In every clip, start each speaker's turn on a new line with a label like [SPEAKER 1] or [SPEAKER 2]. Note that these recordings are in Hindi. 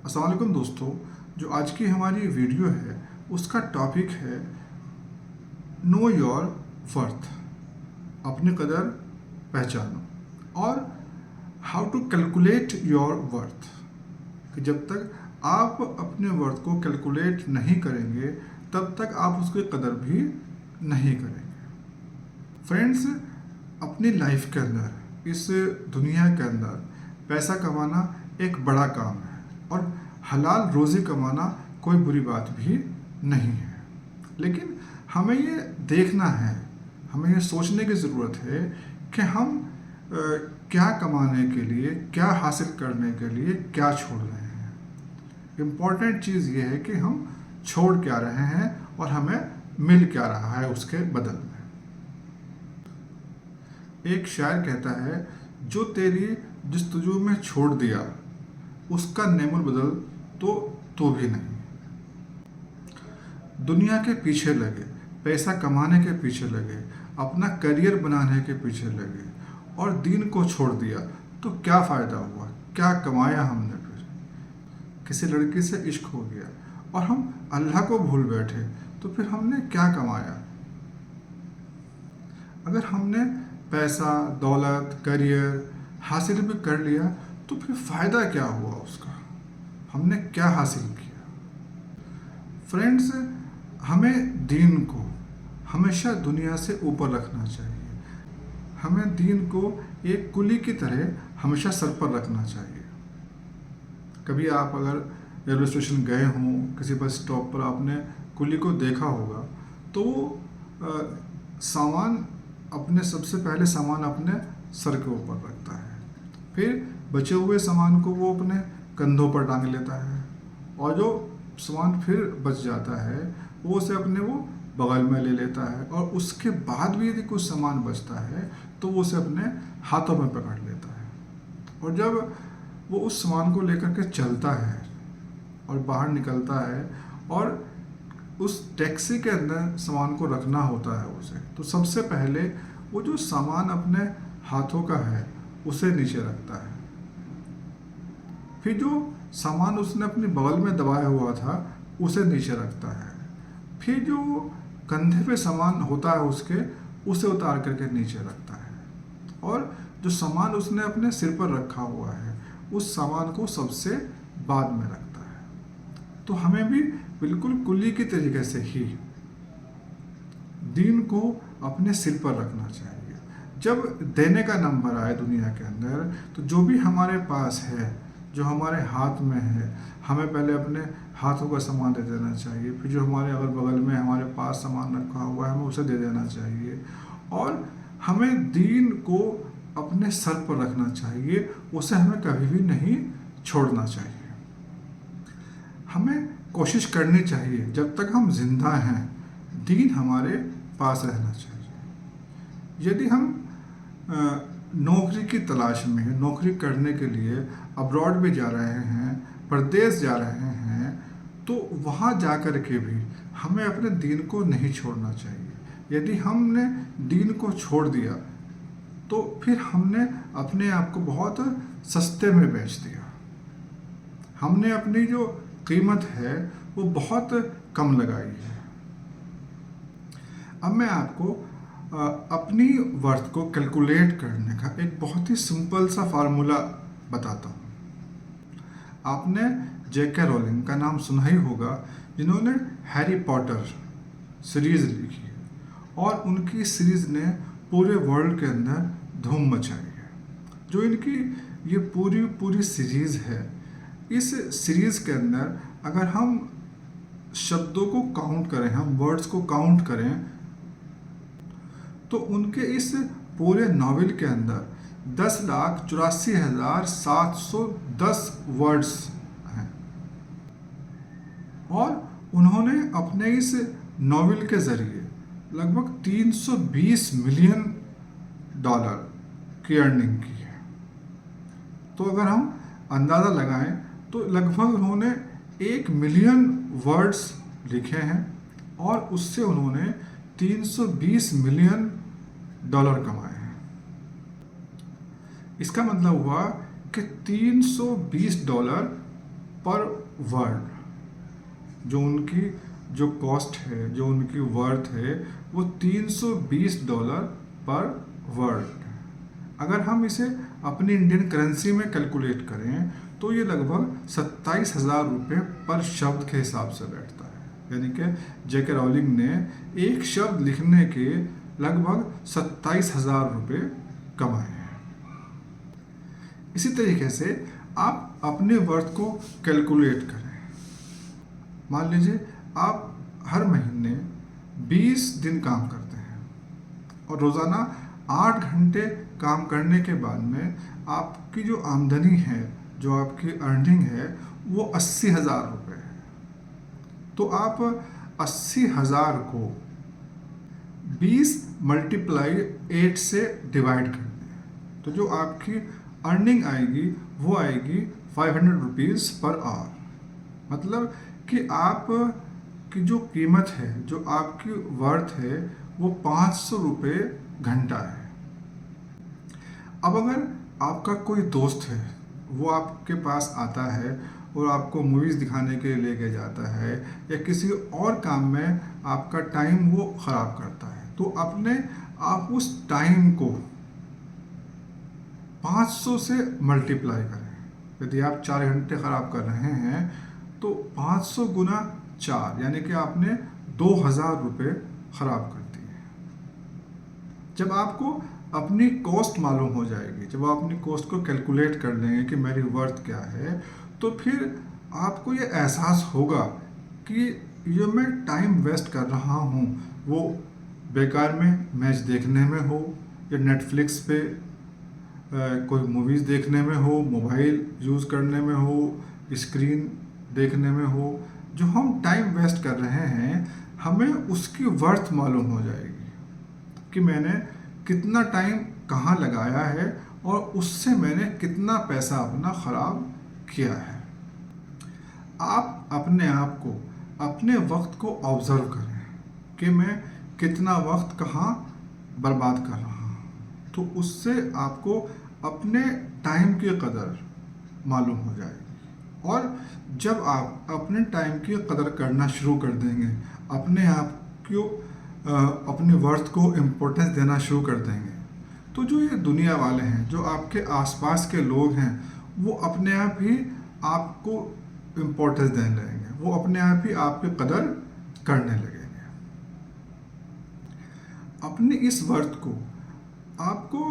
[SPEAKER 1] अस्सलाम वालेकुम दोस्तों। जो आज की हमारी वीडियो है उसका टॉपिक है नो योर वर्थ, अपनी कदर पहचानो, और how to calculate your worth. कि जब तक आप अपने वर्थ को कैलकुलेट नहीं करेंगे तब तक आप उसकी कदर भी नहीं करेंगे। फ्रेंड्स, अपनी लाइफ के अंदर, इस दुनिया के अंदर पैसा कमाना एक बड़ा काम है और हलाल रोज़ी कमाना कोई बुरी बात भी नहीं है। लेकिन हमें ये देखना है, हमें ये सोचने की ज़रूरत है कि हम क्या कमाने के लिए, क्या हासिल करने के लिए क्या छोड़ रहे हैं। इम्पॉर्टेंट चीज़ ये है कि हम छोड़ क्या रहे हैं और हमें मिल क्या रहा है उसके बदल में। एक शायर कहता है, जो तेरी जस्तजू में छोड़ दिया उसका नेमुल बदल तो भी नहीं। दुनिया के पीछे लगे, पैसा कमाने के पीछे लगे, अपना करियर बनाने के पीछे लगे और दीन को छोड़ दिया तो क्या फ़ायदा हुआ? क्या कमाया हमने? फिर किसी लड़की से इश्क हो गया और हम अल्लाह को भूल बैठे तो फिर हमने क्या कमाया? अगर हमने पैसा, दौलत, करियर हासिल भी कर लिया तो फिर फ़ायदा क्या हुआ उसका? हमने क्या हासिल किया? फ्रेंड्स, हमें दीन को हमेशा दुनिया से ऊपर रखना चाहिए। हमें दीन को एक कुली की तरह हमेशा सर पर रखना चाहिए। कभी आप अगर रेलवे स्टेशन गए हों, किसी बस स्टॉप पर आपने कुली को देखा होगा तो सामान अपने सबसे पहले सामान अपने सर के ऊपर रखता है, फिर बचे हुए सामान को वो अपने कंधों पर टांग लेता है और जो सामान फिर बच जाता है वो उसे अपने वो बगल में ले लेता है और उसके बाद भी यदि कुछ सामान बचता है तो वो उसे अपने हाथों में पकड़ लेता है। और जब वो उस सामान को लेकर के चलता है और बाहर निकलता है और उस टैक्सी के अंदर सामान को रखना होता है उसे, तो सबसे पहले वो जो सामान अपने हाथों का है उसे नीचे रखता है, फिर जो सामान उसने अपनी बगल में दबाया हुआ था उसे नीचे रखता है, फिर जो कंधे पे सामान होता है उसके उसे उतार करके नीचे रखता है और जो सामान उसने अपने सिर पर रखा हुआ है उस सामान को सबसे बाद में रखता है। तो हमें भी बिल्कुल कुली की तरीके से ही दीन को अपने सिर पर रखना चाहिए। जब देने का नंबर आए दुनिया के अंदर तो जो भी हमारे पास है, जो हमारे हाथ में है, हमें पहले अपने हाथों का सामान दे देना चाहिए, फिर जो हमारे अगल बगल में हमारे पास सामान रखा हुआ है हमें उसे दे देना चाहिए और हमें दीन को अपने सर पर रखना चाहिए, उसे हमें कभी भी नहीं छोड़ना चाहिए। हमें कोशिश करनी चाहिए जब तक हम जिंदा हैं दीन हमारे पास रहना चाहिए। यदि हम नौकरी की तलाश में, नौकरी करने के लिए अब्रॉड भी जा रहे हैं, परदेश जा रहे हैं, तो वहाँ जा कर के भी हमें अपने दीन को नहीं छोड़ना चाहिए। यदि हमने दीन को छोड़ दिया तो फिर हमने अपने आप को बहुत सस्ते में बेच दिया। हमने अपनी जो कीमत है वो बहुत कम लगाई है। अब मैं आपको अपनी वर्थ को कैलकुलेट करने का एक बहुत ही सिंपल सा फार्मूला बताता हूँ। आपने जेके रोलिंग का नाम सुना ही होगा, जिन्होंने हैरी पॉटर सीरीज़ लिखी है और उनकी सीरीज़ ने पूरे वर्ल्ड के अंदर धूम मचाई है। जो इनकी ये पूरी सीरीज़ है, इस सीरीज़ के अंदर अगर हम शब्दों को काउंट करें, हम वर्ड्स को काउंट करें, तो उनके इस पूरे नॉवेल के अंदर 10,84,710 वर्ड्स हैं और उन्होंने अपने इस नॉवेल के ज़रिए लगभग 320 मिलियन डॉलर की अर्निंग की है। तो अगर हम अंदाज़ा लगाएं तो लगभग उन्होंने 1 मिलियन वर्ड्स लिखे हैं और उससे उन्होंने 320 मिलियन डॉलर कमाए हैं। इसका मतलब हुआ कि $320 पर वर्ड, जो उनकी जो कॉस्ट है, जो उनकी वर्थ है, वो $320 पर वर्ड। अगर हम इसे अपनी इंडियन करेंसी में कैलकुलेट करें तो ये लगभग 27,000 रुपये पर शब्द के हिसाब से बैठता है। यानी कि जेके राउलिंग ने एक शब्द लिखने के लगभग 27,000 रुपये कमाए हैं। इसी तरीके से आप अपने वर्थ को कैलकुलेट करें। मान लीजिए आप हर महीने 20 दिन काम करते हैं और रोज़ाना 8 घंटे काम करने के बाद में आपकी जो आमदनी है, जो आपकी अर्निंग है, वो 80,000 रुपये है। तो आप 80,000 को 20 × 8 से डिवाइड कर दें, तो जो आपकी अर्निंग आएगी वो आएगी 500 रुपीज़ पर आवर। मतलब कि आप की जो कीमत है, जो आपकी वर्थ है, वो 500 रुपये घंटा है। अब अगर आपका कोई दोस्त है, वो आपके पास आता है और आपको मूवीज़ दिखाने के लिए लेके जाता है या किसी और काम में आपका टाइम वो ख़राब करता है, तो आप उस टाइम को 500 से मल्टीप्लाई करें। यदि आप 4 घंटे ख़राब कर रहे हैं तो 500 गुना 4, यानी कि आपने 2,000 रुपये ख़राब कर दिए। जब आपको अपनी कॉस्ट मालूम हो जाएगी, जब आप अपनी कॉस्ट को कैलकुलेट कर लेंगे कि मेरी वर्थ क्या है, तो फिर आपको ये एहसास होगा कि ये मैं टाइम वेस्ट कर रहा हूँ, वो बेकार में मैच देखने में हो या नेटफ्लिक्स पे कोई मूवीज़ देखने में हो, मोबाइल यूज़ करने में हो, स्क्रीन देखने में हो, जो हम टाइम वेस्ट कर रहे हैं, हमें उसकी वर्थ मालूम हो जाएगी कि मैंने कितना टाइम कहाँ लगाया है और उससे मैंने कितना पैसा अपना ख़राब किया है। आप अपने आप को, अपने वक्त को ऑब्ज़र्व करें कि मैं कितना वक्त कहाँ बर्बाद कर रहा हूँ, तो उससे आपको अपने टाइम की कदर मालूम हो जाएगी। और जब आप अपने टाइम की कदर करना शुरू कर देंगे, अपने आप को, अपने वर्थ को इम्पोर्टेंस देना शुरू कर देंगे, तो जो ये दुनिया वाले हैं, जो आपके आसपास के लोग हैं, वो अपने आप ही आपको इम्पोर्टेंस देने लगेंगे, वो अपने आप ही आपकी कदर करने लगेंगे। अपनी इस वर्थ को आपको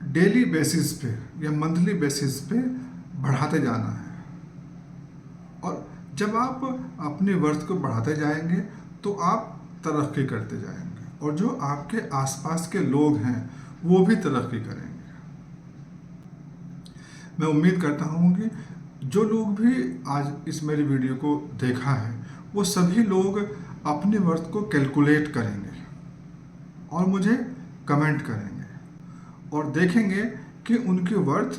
[SPEAKER 1] डेली बेसिस पे या मंथली बेसिस पे बढ़ाते जाना है। और जब आप अपने वर्थ को बढ़ाते जाएंगे तो आप तरक्की करते जाएंगे और जो आपके आसपास के लोग हैं वो भी तरक्की करेंगे। मैं उम्मीद करता हूँ कि जो लोग भी आज इस मेरी वीडियो को देखा है, वो सभी लोग अपने वर्थ को कैलकुलेट करेंगे और मुझे कमेंट करेंगे और देखेंगे कि उनकी वर्थ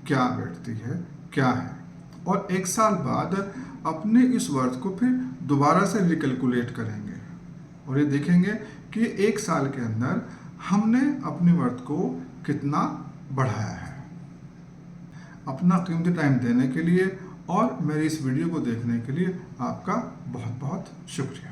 [SPEAKER 1] क्या बैठती है, क्या है। और 1 साल बाद अपने इस वर्थ को फिर दोबारा से रिकैलकुलेट करेंगे और ये देखेंगे कि 1 साल के अंदर हमने अपनी वर्थ को कितना बढ़ाया है। अपना कीमती टाइम देने के लिए और मेरी इस वीडियो को देखने के लिए आपका बहुत बहुत शुक्रिया।